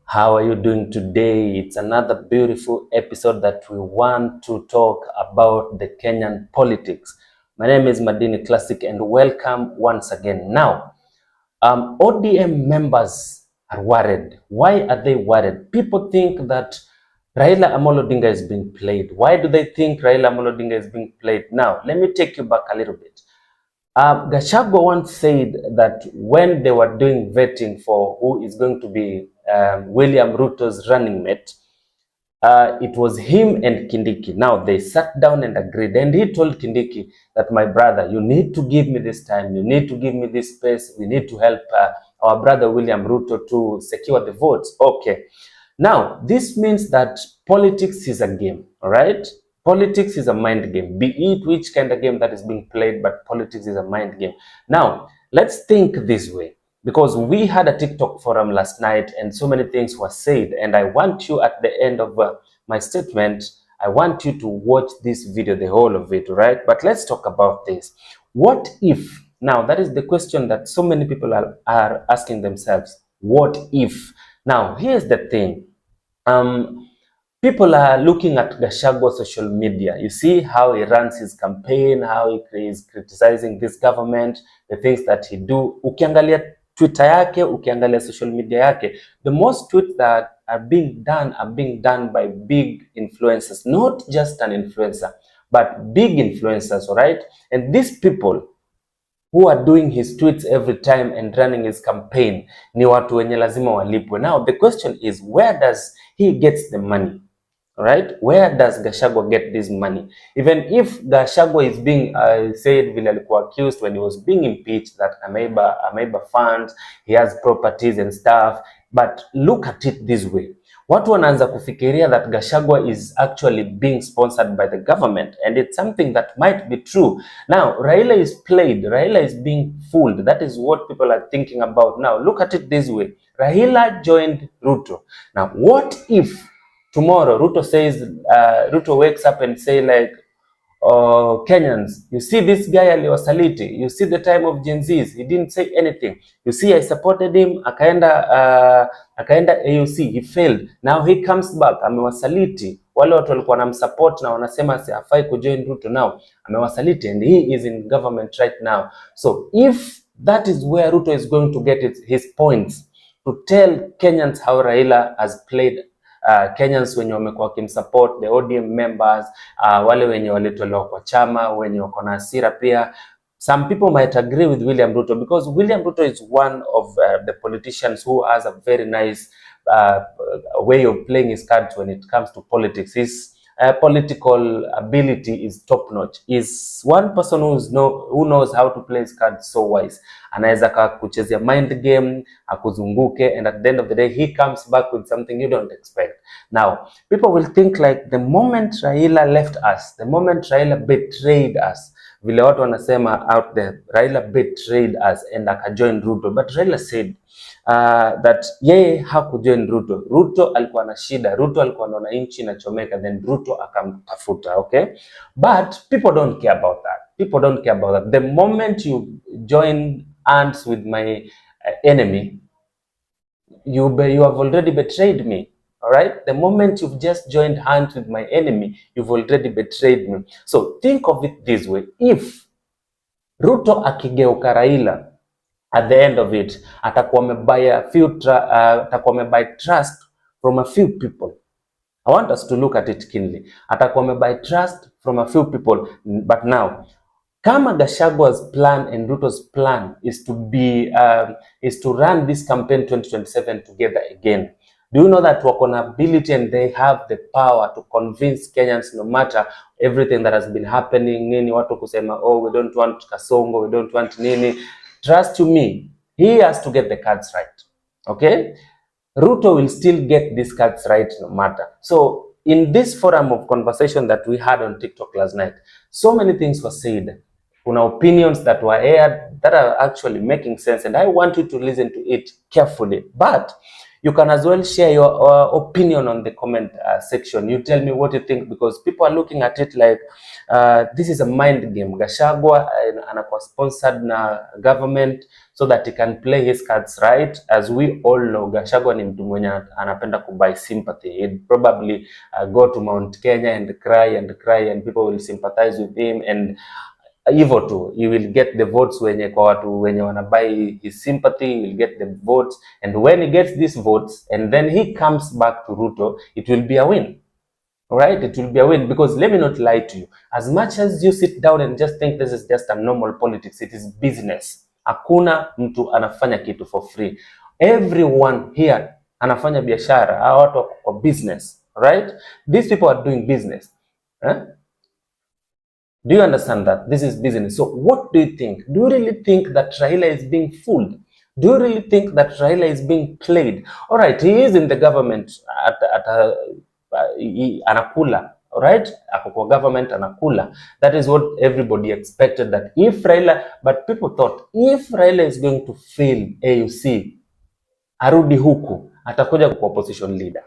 How are you doing today? It's another beautiful episode that we want to talk about the Kenyan politics. My name is Madini Classic and welcome once again. Now, ODM members are worried. Why are they worried? People think that Raila Amolo Odinga is being played. Why do they think Raila Amolo Odinga is being played? Now, let me take you back a little bit. Gachagua once said that when they were doing vetting for who is going to be William Ruto's running mate, it was him and Kindiki. Now they sat down and agreed, and he told Kindiki that, my brother, you need to give me this time, you need to give me this space, we need to help our brother William Ruto to secure the votes. Okay. Now, this means that politics is a game, all right? Politics is a mind game, be it which kind of game that is being played, but politics is a mind game. Now, let's think this way, because we had a TikTok forum last night and so many things were said, and I want you at the end of my statement, I want you to watch this video, the whole of it, right? But let's talk about this. What if, now that is the question that so many people are asking themselves, what if? Now, here's the thing. People are looking at Gachagua social media. You see how he runs his campaign, how he is criticizing this government, the things that he do. Ukiangalia Twitter yake, ukiangalia social media yake, the most tweets that are being done by big influencers, not just an influencer, but big influencers, all right? And these people who are doing his tweets every time and running his campaign ni watu wenye lazima walipwe. Now the question is, where does he gets the money? Right? Where does Gachagua get this money? Even if Gachagua is being said vile alikuwa accused when he was being impeached that ameiba funds, he has properties and stuff, but look at it this way. Watu wanaanza kufikiria that Gachagua is actually being sponsored by the government, and it's something that might be true. Now, Raila is played, Raila is being fooled. That is what people are thinking about. Now, look at it this way. Raila joined Ruto. Now, what if tomorrow Ruto says, Ruto wakes up and say like, oh, Kenyans, you see this guy aliwasaliti, you see the time of Gen Zs, he didn't say anything. You see, I supported him, akaenda AUC, he failed. Now he comes back, amewasaliti. Wale watu walikuwa wanamsupport na wanasema hafai kujoin Ruto, now amewasaliti and he is in government right now. So if that is where Ruto is going to get his points, to tell Kenyans how Raila has played Kenyans wenye wamekuwa kimsupport, the ODM members, wale wenye walitolewa kwa chama, wenye wako na hasira pia. Some people might agree with William Ruto because William Ruto is one of the politicians who has a very nice way of playing his cards when it comes to politics. His political ability is top notch. He's one person who knows how to play his cards so wise. Anaweza kuchezea mind game, akuzunguke, and at the end of the day, he comes back with something you don't expect. Now, people will think like the moment Raila left us, the moment Raila betrayed us, vile watu wanasema out there, Raila betrayed us and akajoin Ruto. But Raila said that yeye hakujoin Ruto. Ruto alikuwa na shida, Ruto alikuwa anaona nchi inachomeka, then Ruto akamtafuta, okay? But people don't care about that. People don't care about that. The moment you join hands with my enemy, you have already betrayed me. All right? The moment you've just joined hands with my enemy, you've already betrayed me. So think of it this way. If Ruto akigeuka Raila, at the end of it, atakuwa amebuy trust from a few people. I want us to look at it keenly. Atakuwa amebuy trust from a few people. But now, kama Gachagua's plan and Ruto's plan is to run this campaign 2027 together again. Do you know that wako na ability and they have the power to convince Kenyans, no matter everything that has been happening, nini watu kusema, oh, we don't want Kasongo, we don't want nini. Trust you me, he has to get the cards right, okay? Ruto will still get these cards right no matter. So in this forum of conversation that we had on TikTok last night, so many things were said. Kuna opinions that were aired that are actually making sense, and I want you to listen to it carefully. But You can as well share your opinion on the comment section. You tell me what you think, because people are looking at it like this is a mind game. Gachagua anakuwa sponsored na government so that he can play his cards right. As we all know, Gachagua ni mtu mwenye anapenda kubuy sympathy. He'd probably go to Mount Kenya and cry and people will sympathize with him, and hivyo tu you will get the votes wenye kwa watu wenye wanabuy his sympathy. You will get the votes, and when he gets these votes and then he comes back to Ruto, it will be a win. Right? It will be a win, because let me not lie to you. As much as you sit down and just think this is just a normal politics, it is business. Hakuna mtu anafanya kitu for free. Everyone here anafanya biashara. Hao watu wako kwa business, right? These people are doing business. Do you understand that this is business? So what do you think? Do you really think that Raila is being fooled? Do you really think that Raila is being played? All right, he is in the government anakula, right? Ako kwa government anakula. That is what everybody expected, that if Raila, but people thought if Raila is going to fail AUC, arudi huku, atakuja kwa opposition leader.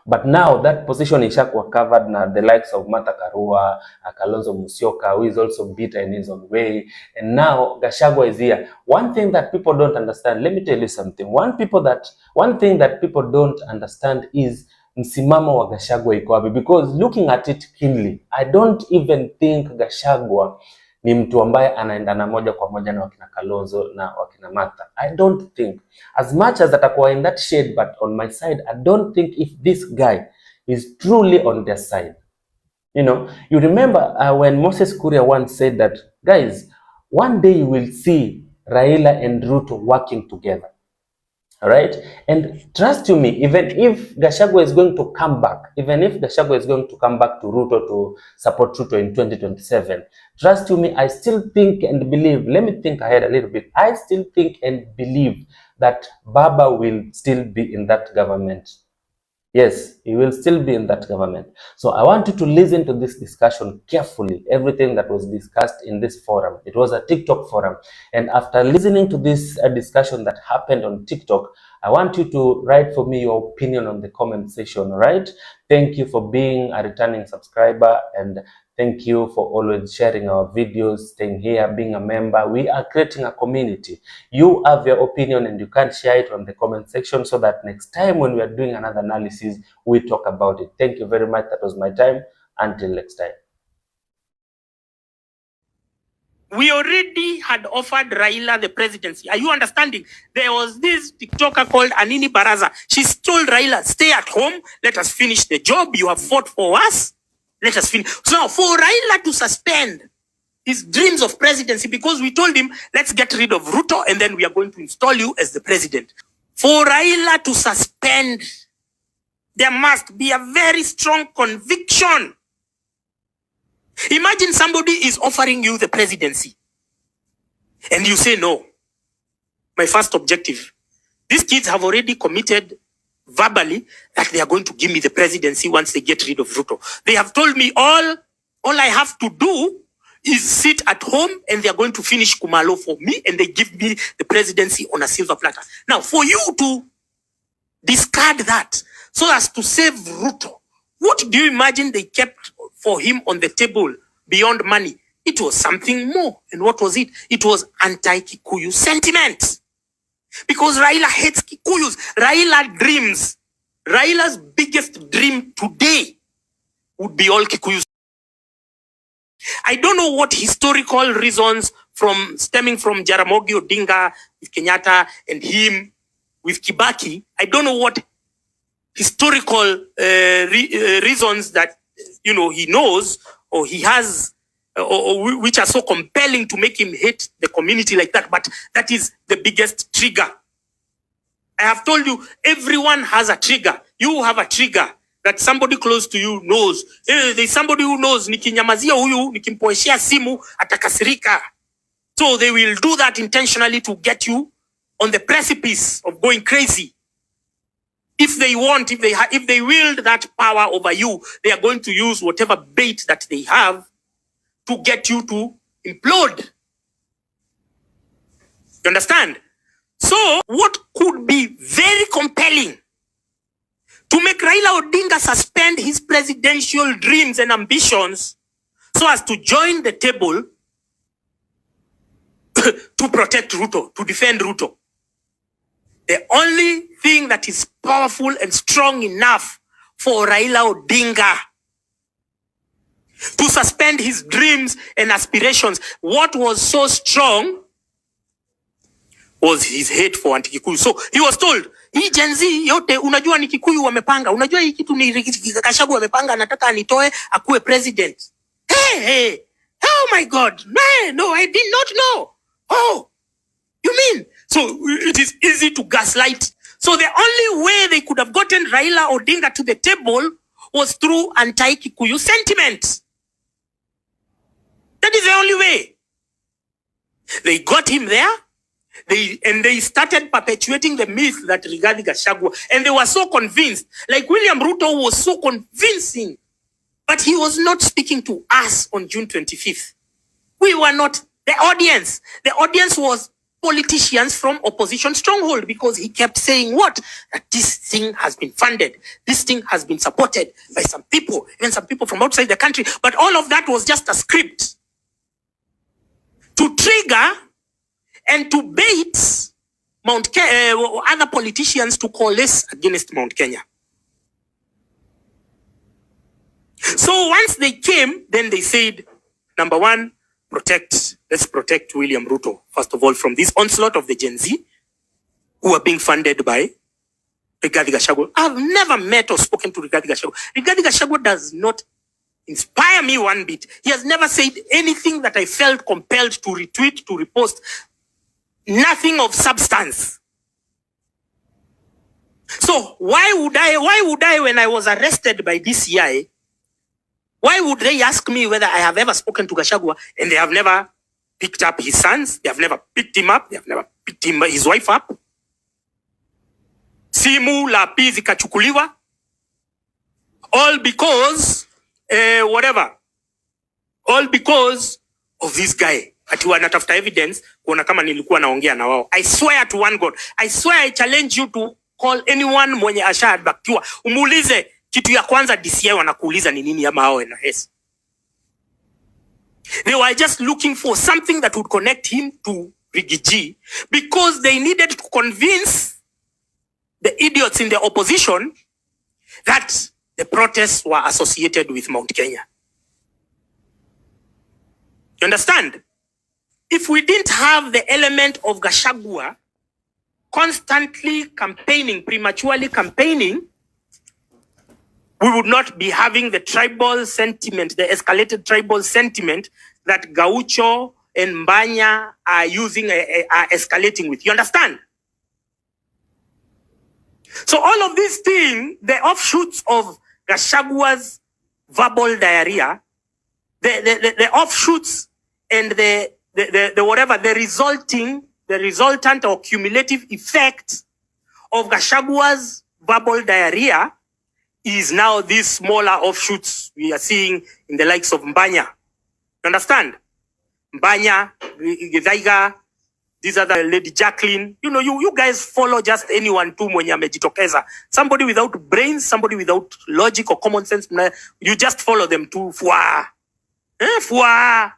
But now that position ishakuwa covered na the likes of Martha Karua, Kalonzo Musyoka, who is also bitter in his own way, and now Gachagua is here. One thing that people don't understand, let me tell you something. One thing that people don't understand is msimamo wa Gachagua iko wapi, because looking at it keenly, I don't even think Gachagua ni mtu ambaye anaendana moja kwa moja na wakina Kalonzo na wakina Martha. I don't think, as much as atakuwa in that shade, but on my side, I don't think if this guy is truly on their side. You know, you remember when Moses Kuria once said that, guys, one day you will see Raila and Ruto working together. All right, and trust you me, even if Gachagua is going to come back, to Ruto to support Ruto in 2027, trust you me, I still think and believe, let me think ahead a little bit, I still think and believe that Baba will still be in that government. Yes, he will still be in that government. So I want you to listen to this discussion carefully, everything that was discussed in this forum. It was a TikTok forum. And after listening to this discussion that happened on TikTok, I want you to write for me your opinion on the comment section, right? Thank you for being a returning subscriber, and thank you for always sharing our videos, staying here, being a member. We are creating a community. You have your opinion and you can share it on the comment section so that next time when we are doing another analysis, we talk about it. Thank you very much. That was my time. Until next time. We already had offered Raila the presidency. Are you understanding? There was this TikToker called Anini Baraza. She told Raila, stay at home. Let us finish the job. You have fought for us. Let us finish. So now for Raila to suspend his dreams of presidency, because we told him, let's get rid of Ruto and then we are going to install you as the president. For Raila to suspend, there must be a very strong conviction. Imagine somebody is offering you the presidency and you say no. My first objective. These kids have already committed verbally that they are going to give me the presidency once they get rid of Ruto. They have told me all I have to do is sit at home and they are going to finish Kumalo for me and they give me the presidency on a silver platter. Now, for you to discard that so as to save Ruto, what do you imagine they kept for him on the table beyond money? It was something more. And what was it? It was anti-Kikuyu sentiment. Because Raila hates Kikuyus. Raila dreams. Raila's biggest dream today would be all Kikuyus. I don't know what historical reasons stemming from Jaramogi Odinga with Kenyatta and him with Kibaki. I don't know what historical reasons that he knows or he has or which are so compelling to make him hate the community like that. But that is the biggest trigger. I have told you, everyone has a trigger. You have a trigger that somebody close to you knows. There's somebody who knows, nikinyamazia huyu, nikimpoeshia simu, atakasirika. So they will do that intentionally to get you on the precipice of going crazy. If they want, if they wield that power over you, they are going to use whatever bait that they have to get you to implode. You understand? So what could be very compelling to make Raila Odinga suspend his presidential dreams and ambitions so as to join the table to protect RUTO, to defend RUTO? The only thing that is powerful and strong enough for Raila Odinga to suspend his dreams and aspirations, what was so strong was his hate for anti-Kikuyu. So he was told, hii Gen Z yote unajua ni Kikuyu wamepanga, unajua hii kitu ni Gachagua wamepanga, anataka anitoe akuwe president. Hey, oh my God, man, no, I did not know. Oh, you mean? So it is easy to gaslight. So the only way they could have gotten Raila Odinga to the table was through anti-Kikuyu sentiment. That is the only way. They got him there. They started perpetuating the myth that Rigathi Gachagua, and they were so convinced. Like William Ruto was so convincing, but he was not speaking to us on June 25th. We were not the audience. The audience was politicians from opposition stronghold, because he kept saying what? That this thing has been funded. This thing has been supported by some people, even some people from outside the country. But all of that was just a script to trigger and to bait other politicians to coalesce against Mount Kenya. So once they came, then they said, number one, let's protect William Ruto, first of all, from this onslaught of the Gen Z who are being funded by Rigathi Gachagua. I've never met or spoken to Rigathi Gachagua. Rigathi Gachagua does not inspire me one bit. He has never said anything that I felt compelled to retweet, to repost. Nothing of substance. So why would I, when I was arrested by DCI, why would they ask me whether I have ever spoken to Gachagua, and they have never picked up his sons? They have never picked him up. They have never picked his wife up. Simu la pizi kachukuliwa. All because, all because of this guy. Ati wanatafuta evidence kuona kama nilikuwa naongea na wao. I swear to one God. I swear I challenge you to call anyone mwenye ashahadbakiwa. Umuulize kitu ya kwanza DCI wanakuuliza ni nini ama hao NS. They were just looking for something that would connect him to Rigiji, because they needed to convince the idiots in the opposition that the protests were associated with Mount Kenya. You understand? If we didn't have the element of Gachagua constantly campaigning, prematurely campaigning, we would not be having the tribal sentiment, the escalated tribal sentiment that Gaucho and Mbanya are using, are escalating with. You understand? So all of these things, the offshoots of Gachagua's verbal diarrhea, the offshoots and the resultant or cumulative effect of Gachagua's verbal diarrhea is now these smaller offshoots we are seeing in the likes of Mbanya. You understand? Mbanya, Githaiga, these are the Lady Jacqueline. You know, you guys follow just anyone tu mwenye amejitokeza. Somebody without brains, somebody without logic or common sense. You just follow them too. Fwa. Fwa.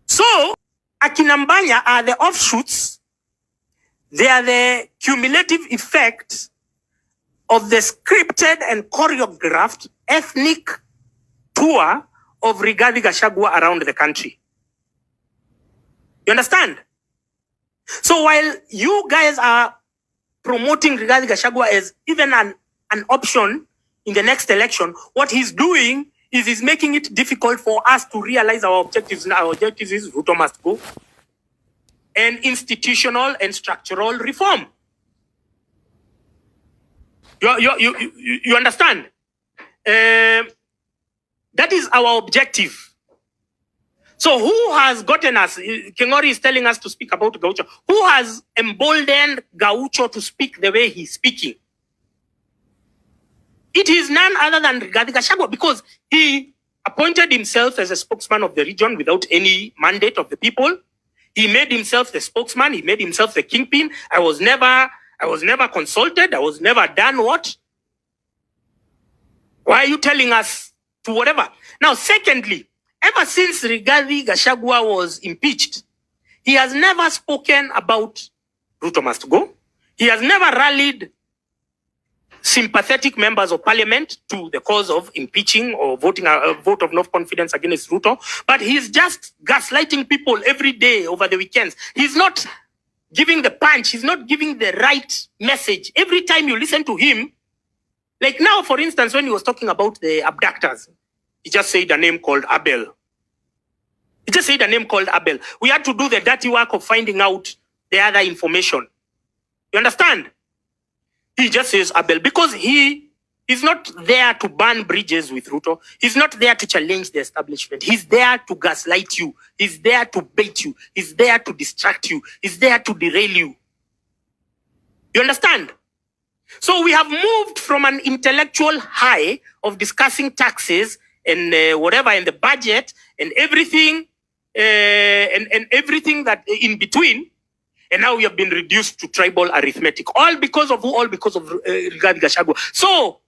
So, akina Mbanya are the offshoots. They are the cumulative effect of the scripted and choreographed ethnic tour of Rigathi Gachagua around the country. You understand? So while you guys are promoting Rigathi Gachagua as even an option in the next election, what he's doing is he's making it difficult for us to realize our objectives. Now, our objectives is RUTO must go, and institutional and structural reform. You understand? That is our objective. So who has gotten us? Kengori is telling us to speak about Gaucho. Who has emboldened Gaucho to speak the way he's speaking? It is none other than Rigathi Gachagua, because he appointed himself as a spokesman of the region without any mandate of the people. He made himself the spokesman. He made himself the kingpin. I was never consulted. I was never done what? Why are you telling us to whatever? Now, secondly, ever since Rigathi Gachagua was impeached, he has never spoken about RUTO must go. He has never rallied sympathetic members of parliament to the cause of impeaching or voting a vote of no confidence against RUTO. But he's just gaslighting people every day over the weekends. He's not giving the punch. He's not giving the right message. Every time you listen to him, like now, for instance, when he was talking about the abductors, he just said a name called Abel. He just said a name called Abel. We had to do the dirty work of finding out the other information. You understand? He just says Abel because he is not there to burn bridges with RUTO. He's not there to challenge the establishment. He's there to gaslight you. He's there to bait you. He's there to distract you. He's there to derail you. You understand? So we have moved from an intellectual high of discussing taxes and whatever in the budget and everything and everything that in between. And now we have been reduced to tribal arithmetic. All because of who? All because of Rigathi Gachagua. So,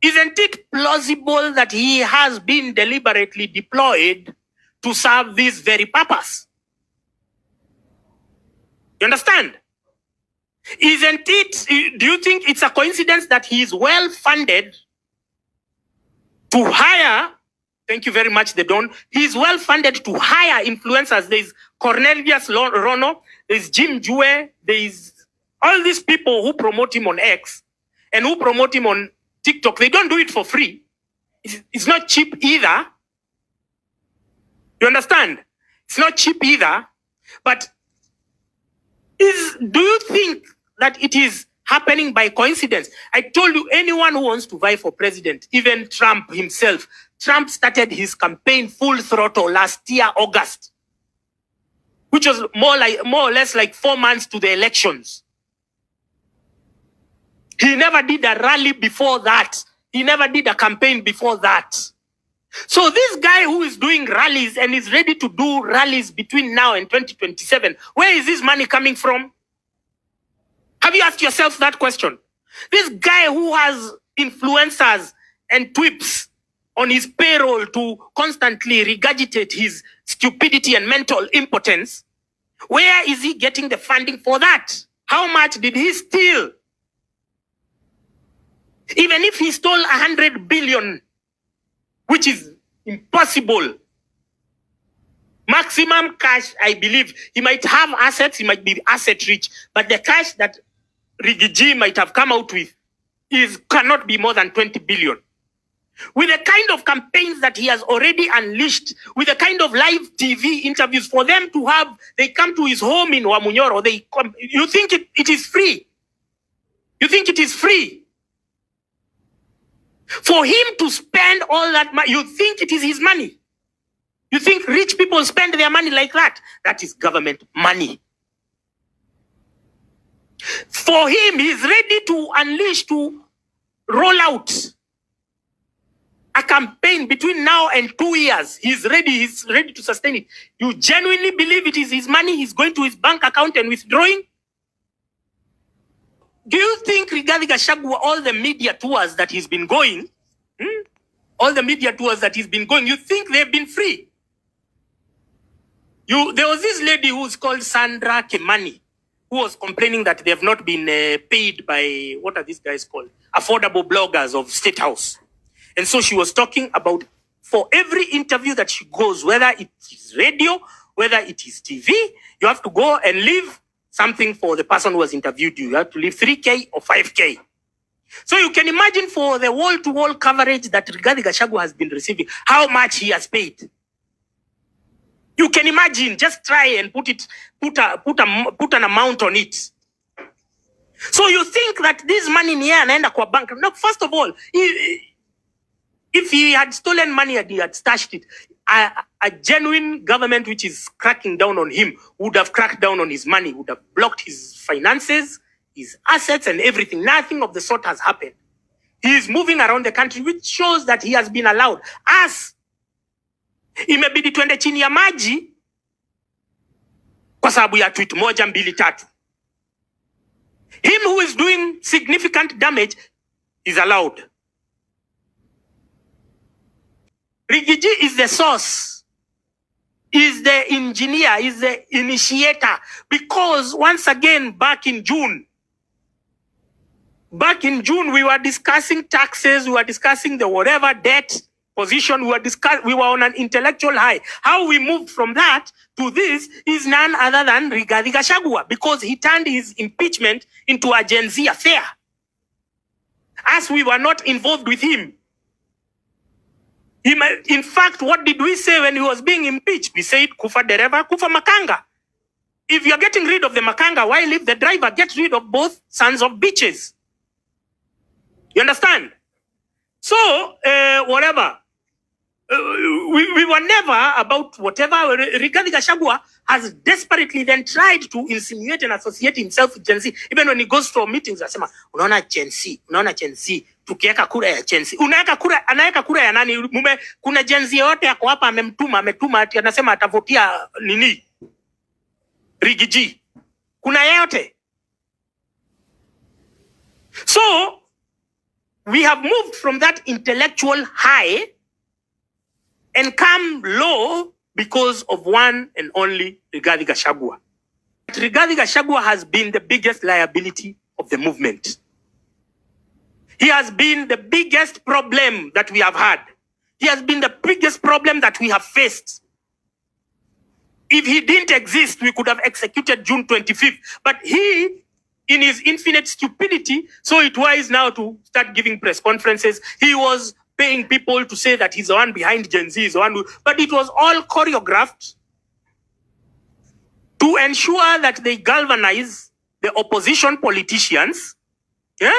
isn't it plausible that he has been deliberately deployed to serve this very purpose? You understand? Isn't it, do you think it's a coincidence that he is well funded to hire, thank you very much, the Don, he is well funded to hire influencers. There's Cornelius Rono, there's Jim Jue, there's all these people who promote him on X and who promote him on TikTok. They don't do it for free. It's not cheap either. You understand? It's not cheap either. But do you think that it is happening by coincidence? I told you, anyone who wants to vie for president, even Trump himself, Trump started his campaign full throttle last year, August, which was more or less like 4 months to the elections. He never did a rally before that. He never did a campaign before that. So this guy who is doing rallies and is ready to do rallies between now and 2027, where is this money coming from? Have you asked yourself that question? This guy who has influencers and twips on his payroll to constantly regurgitate his stupidity and mental impotence, where is he getting the funding for that? How much did he steal? Even if he stole 100 billion, which is impossible, maximum cash, I believe, he might have assets, he might be asset rich, but the cash that Rigiji might have come out with cannot be more than 20 billion. With the kind of campaigns that he has already unleashed, with the kind of live TV interviews for them to have, they come to his home in Wamunyoro, you think it is free? You think it is free? For him to spend all that money, you think it is his money? You think rich people spend their money like that? That is government money. For him, he's ready to unleash, to roll out a campaign between now and 2 years. He's ready to sustain it. You genuinely believe it is his money? He's going to his bank account and withdrawing? Do you think Rigathi Gachagua, all the media tours that he's been going, all the media tours that he's been going, you think they've been free? There was this lady who's called Sandra Kimani, who was complaining that they have not been paid by, what are these guys called? Affordable bloggers of State House. And so she was talking about, for every interview that she goes, whether it is radio, whether it is TV, you have to go and leave something for the person who has interviewed you. You have to leave 3K or 5K. So you can imagine for the wall-to-wall coverage that Rigathi Gachagua has been receiving, how much he has paid. You can imagine, just try and put an amount on it. So you think that this money in here anaenda kwa bank? No, first of all, if he had stolen money and he had stashed it, a genuine government which is cracking down on him would have cracked down on his money, would have blocked his finances, his assets and everything. Nothing of the sort has happened. He is moving around the country, which shows that he has been allowed. As imebidi twende chini ya maji kwa sababu ya tweet moja mbili tatu. Him who is doing significant damage is allowed. Rigiji is the source, is the engineer, is the initiator, because once again back in June we were discussing taxes, we were discussing the whatever debt position, we were on an intellectual high. How we moved from that to this is none other than Rigathi Gachagua, because he turned his impeachment into a Gen Z affair, as we were not involved with him. In fact, what did we say when he was being impeached? We said, kufa dereva, kufa makanga. If you're getting rid of the makanga, why leave the driver? Get rid of both sons of bitches. You understand? So, whatever. We were never about whatever. Rigathi Gachagua has desperately then tried to insinuate and associate himself with Gen Z. Even when he goes to meetings, asema, unaona Gen Z, tukieka kura ya Gen Z. Anaeka kura ya nani? Kuna Gen Z yote yako hapa ametuma ati anasema atavotia nini? Rigiji. Kuna yote. So, we have moved from that intellectual high and come low because of one and only Rigathi Gachagua. Rigathi Gachagua has been the biggest liability of the movement. He has been the biggest problem that we have had. He has been the biggest problem that we have faced. If he didn't exist, we could have executed June 25th. But he, in his infinite stupidity, saw it wise now to start giving press conferences. He was paying people to say that he's the one behind Gen Z, is the one who, but it was all choreographed to ensure that they galvanize the opposition politicians, yeah,